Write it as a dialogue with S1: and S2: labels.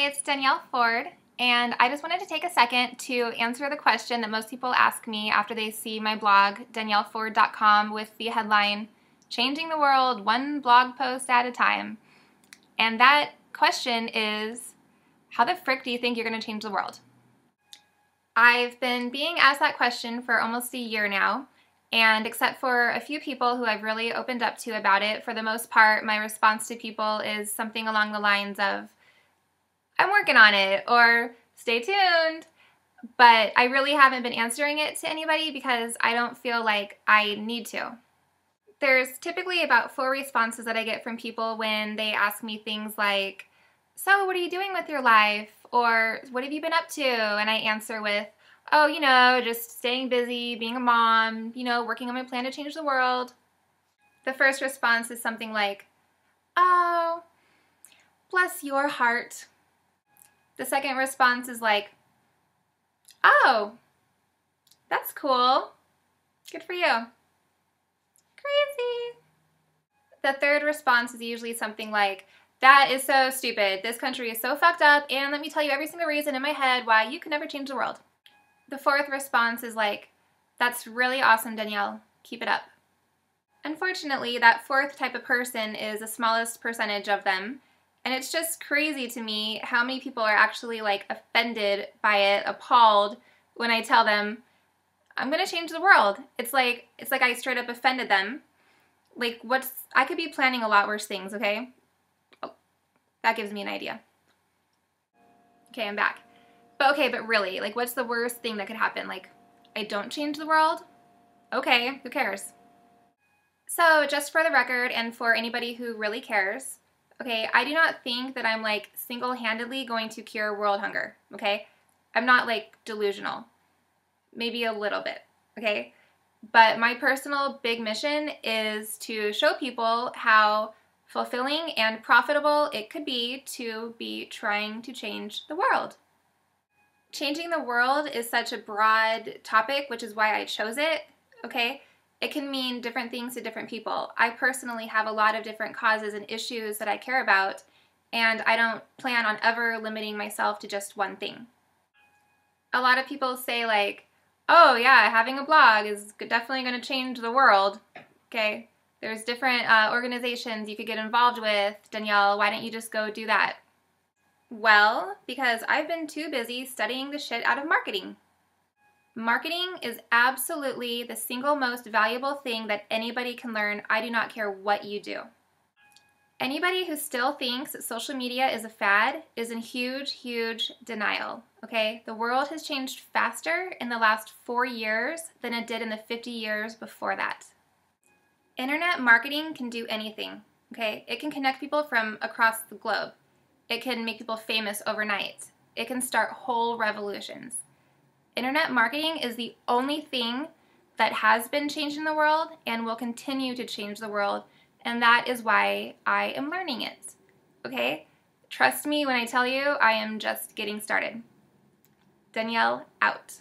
S1: Hi, it's Danielle Ford, and I just wanted to take a second to answer the question that most people ask me after they see my blog, danielleford.com, with the headline, Changing the World One Blog Post at a Time. And that question is, how the frick do you think you're going to change the world? I've been being asked that question for almost a year now, and except for a few people who I've really opened up to about it, for the most part, my response to people is something along the lines of, I'm working on it, or stay tuned, but I really haven't been answering it to anybody because I don't feel like I need to. There's typically about 4 responses that I get from people when they ask me things like, so what are you doing with your life? Or what have you been up to? And I answer with, oh, just staying busy, being a mom, working on my plan to change the world. The first response is something like, oh, bless your heart. The second response is like, oh, that's cool. Good for you. Crazy. The third response is usually something like, that is so stupid. This country is so fucked up, and let me tell you every single reason in my head why you can never change the world. The fourth response is like, that's really awesome, Danielle. Keep it up. Unfortunately, that fourth type of person is the smallest percentage of them. And it's just crazy to me how many people are actually offended by it, appalled when I tell them, I'm gonna change the world. It's like I straight up offended them. I could be planning a lot worse things, okay? Oh, that gives me an idea. Okay, I'm back. But really, what's the worst thing that could happen? I don't change the world? Okay, who cares? So just for the record, and for anybody who really cares, okay, I do not think that I'm single-handedly going to cure world hunger, okay? I'm not delusional. Maybe a little bit, okay? But my personal big mission is to show people how fulfilling and profitable it could be to be trying to change the world. Changing the world is such a broad topic, which is why I chose it, okay? It can mean different things to different people. I personally have a lot of different causes and issues that I care about, and I don't plan on ever limiting myself to just one thing. A lot of people say oh yeah, having a blog is definitely going to change the world. Okay, there's different organizations you could get involved with. Danielle, why don't you just go do that? Well, because I've been too busy studying the shit out of marketing. Marketing is absolutely the single most valuable thing that anybody can learn. I do not care what you do. Anybody who still thinks that social media is a fad is in huge, huge denial, okay? The world has changed faster in the last 4 years than it did in the 50 years before that. Internet marketing can do anything, okay? It can connect people from across the globe. It can make people famous overnight. It can start whole revolutions. Internet marketing is the only thing that has been changing the world and will continue to change the world, and that is why I am learning it, okay? Trust me when I tell you I am just getting started. Danielle, out.